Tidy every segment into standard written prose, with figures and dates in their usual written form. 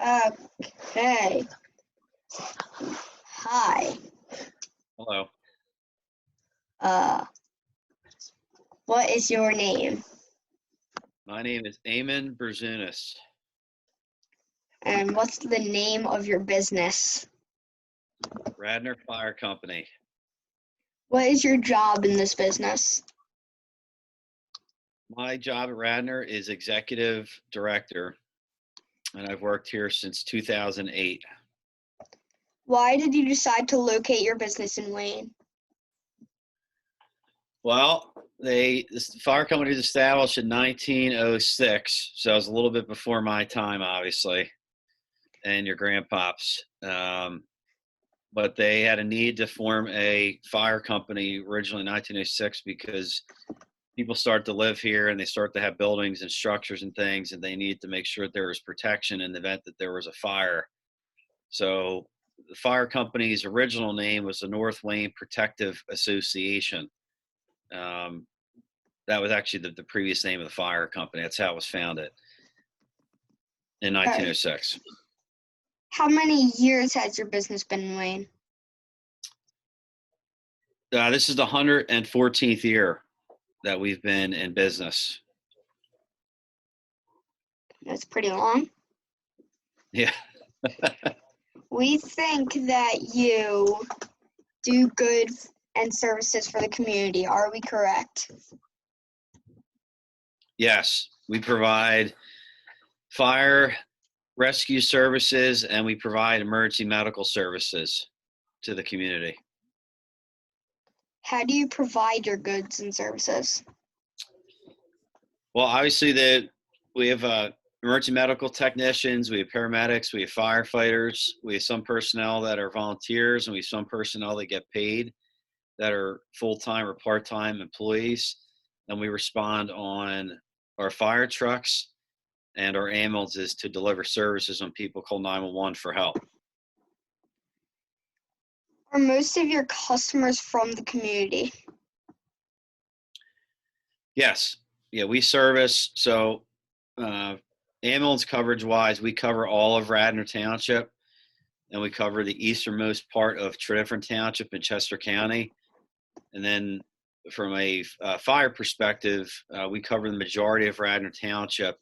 Okay. Hi. Hello. Uh, what is your name? My name is Eamon Brazunas. And what's the name of your business? Radnor Fire Company. What is your job in this business? My job at Radnor is executive director, and I've worked here since 2008. Why did you decide to locate your business in Wayne? Well, this fire company was established in 1906, so it was a little bit before my time, obviously, and your grandpop's. But they had a need to form a fire company originally in 1906 because people start to live here and they start to have buildings and structures and things, and they need to make sure that there was protection in the event that there was a fire. So the fire company's original name was the North Wayne Protective Association. Um, that was actually the previous name of the fire company. That's how it was founded in 1906. How many years has your business been in Wayne? This is the 114th year that we've been in business. That's pretty long. Yeah. We think that you do good and services for the community. Are we correct? Yes, we provide fire rescue services and we provide emergency medical services to the community. How do you provide your goods and services? Well, obviously we have emergency medical technicians, we have paramedics, we have firefighters, we have some personnel that are volunteers, and we have some personnel that get paid that are full-time or part-time employees. And we respond on our fire trucks and our ambulances to deliver services when people call 911 for help. Are most of your customers from the community? Yes. Yeah, we service. So ambulance coverage wise, we cover all of Radnor Township, and we cover the easternmost part of Tredyffrin Township in Chester County. And then from a fire perspective, we cover the majority of Radnor Township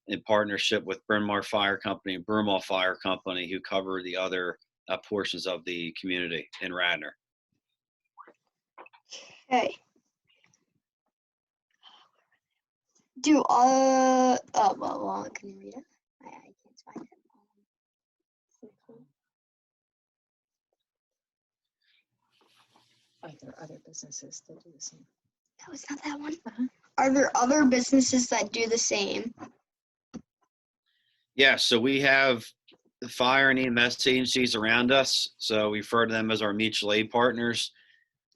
in partnership with Bryn Mawr Fire Company and Broomall Fire Company, who cover the other portions of the community in Radnor. Okay. Can you read it? I can't find it. Are there other businesses that do the same? No, it's not that one. Are there other businesses that do the same? Yeah, so we have fire and EMS agencies around us. So we refer to them as our mutual aid partners.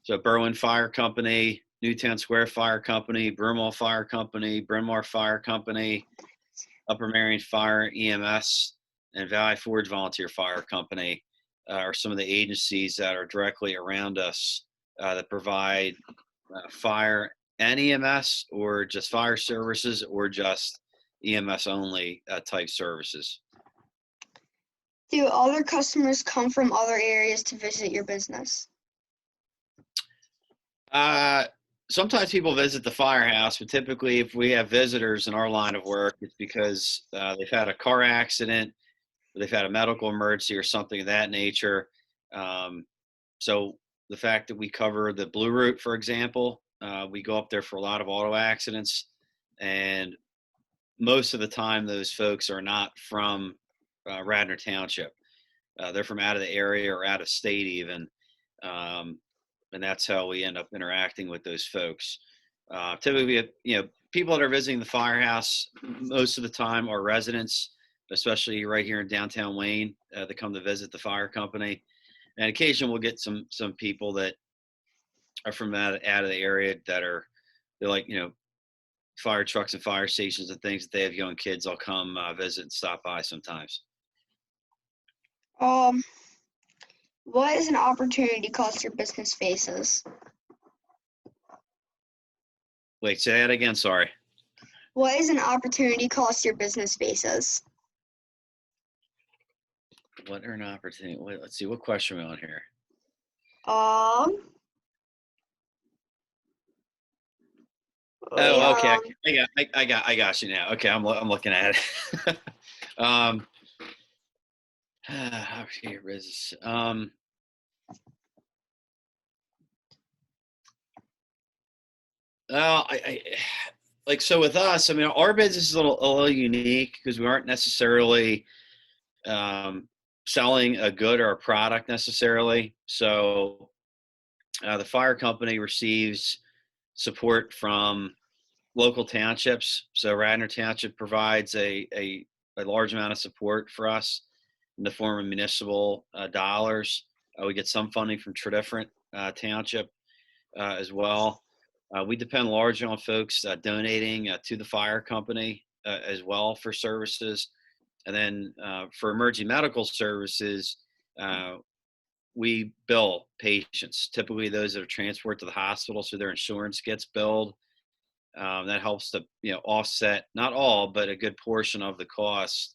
So Berwyn Fire Company, Newtown Square Fire Company, Broomall Fire Company, Bryn Mawr Fire Company, Upper Marion Fire EMS, and Valley Forge Volunteer Fire Company are some of the agencies that are directly around us that provide fire and EMS, or just fire services, or just EMS only type services. Do other customers come from other areas to visit your business? Sometimes people visit the firehouse, but typically if we have visitors in our line of work, it's because they've had a car accident, or they've had a medical emergency or something of that nature. So the fact that we cover the Blue Route, for example, we go up there for a lot of auto accidents, and most of the time those folks are not from Radnor Township. They're from out of the area or out of state even. And that's how we end up interacting with those folks. Typically, people that are visiting the firehouse most of the time are residents, especially right here in downtown Wayne, that come to visit the fire company. And occasionally we'll get some people that are from out of the area that they're like, fire trucks and fire stations and things that they have young kids. I'll come visit and stop by sometimes. What is an opportunity cost your business faces? Wait, say that again. Sorry. What is an opportunity cost your business faces? what are an opportunity? Wait, let's see. What question are we on here? We Oh, are okay. on, I got you now. Okay, I'm looking at it. um, here is I like so with us. I mean, our business is a little unique because we aren't necessarily um, selling a good or a product necessarily. So the fire company receives support from local townships. So Radnor Township provides a large amount of support for us in the form of municipal dollars. We get some funding from different township as well. We depend largely on folks donating to the fire company as well for services. And then for emergency medical services, uh, we bill patients, typically those that are transported to the hospital, so their insurance gets billed. That helps to offset not all, but a good portion of the cost,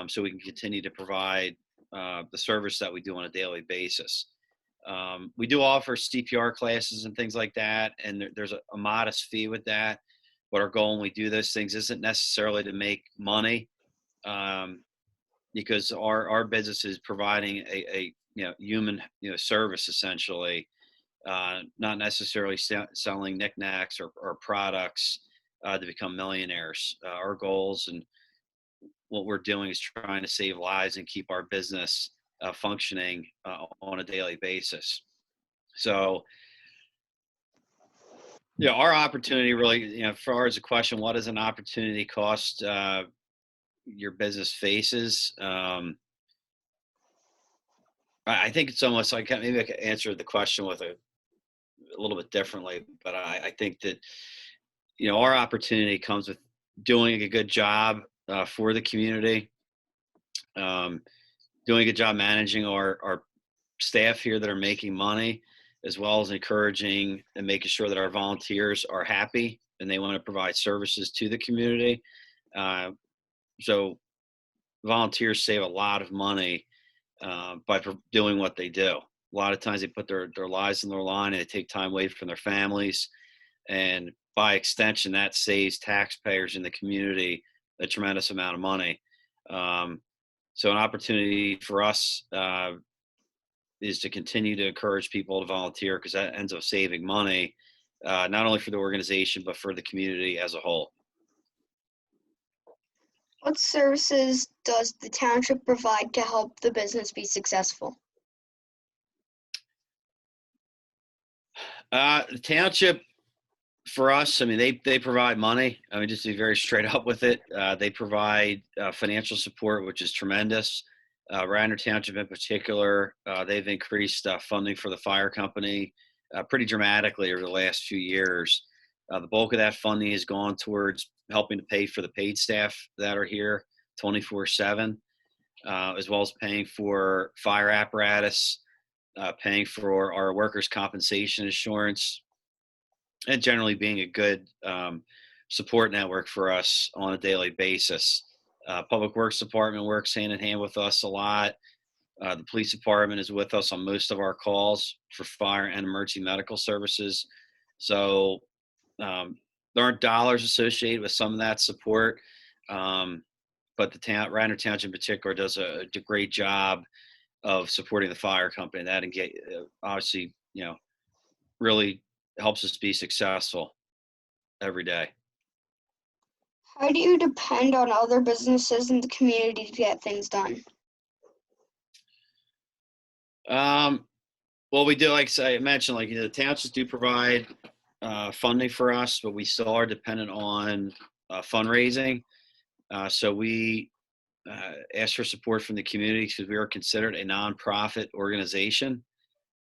so we can continue to provide the service that we do on a daily basis. We do offer CPR classes and things like that, and there's a modest fee with that. But our goal when we do those things isn't necessarily to make money, because our business is providing a human service essentially, not necessarily selling knickknacks or products to become millionaires. Our goals and what we're doing is trying to save lives and keep our business functioning on a daily basis. So, our opportunity really, as far as the question, what does an opportunity cost your business faces? I think it's almost like maybe I could answer the question with a little bit differently, but I think that our opportunity comes with doing a good job for the community, um, doing a good job managing our staff here that are making money, as well as encouraging and making sure that our volunteers are happy and they want to provide services to the community. So volunteers save a lot of money by doing what they do. A lot of times they put their lives on their line and they take time away from their families. And by extension, that saves taxpayers in the community a tremendous amount of money. So an opportunity for us is to continue to encourage people to volunteer, because that ends up saving money, not only for the organization, but for the community as a whole. what services does the township provide to help the business be successful? The township, for us, I mean, they provide money. I mean, just to be very straight up with it, they provide financial support, which is tremendous. Radnor Township in particular, they've increased funding for the fire company pretty dramatically over the last few years. The bulk of that funding has gone towards helping to pay for the paid staff that are here 24/7, as well as paying for fire apparatus, paying for our workers' compensation insurance, and generally being a good support network for us on a daily basis. Public Works Department works hand in hand with us a lot. The police department is with us on most of our calls for fire and emergency medical services. So there aren't dollars associated with some of that support, but the Radnor Township in particular does a great job of supporting the fire company. That and obviously, really helps us be successful every day. How do you depend on other businesses in the community to get things done? Well, we do, like I mentioned, the townships do provide funding for us, but we still are dependent on fundraising. So we ask for support from the community because we are considered a nonprofit organization.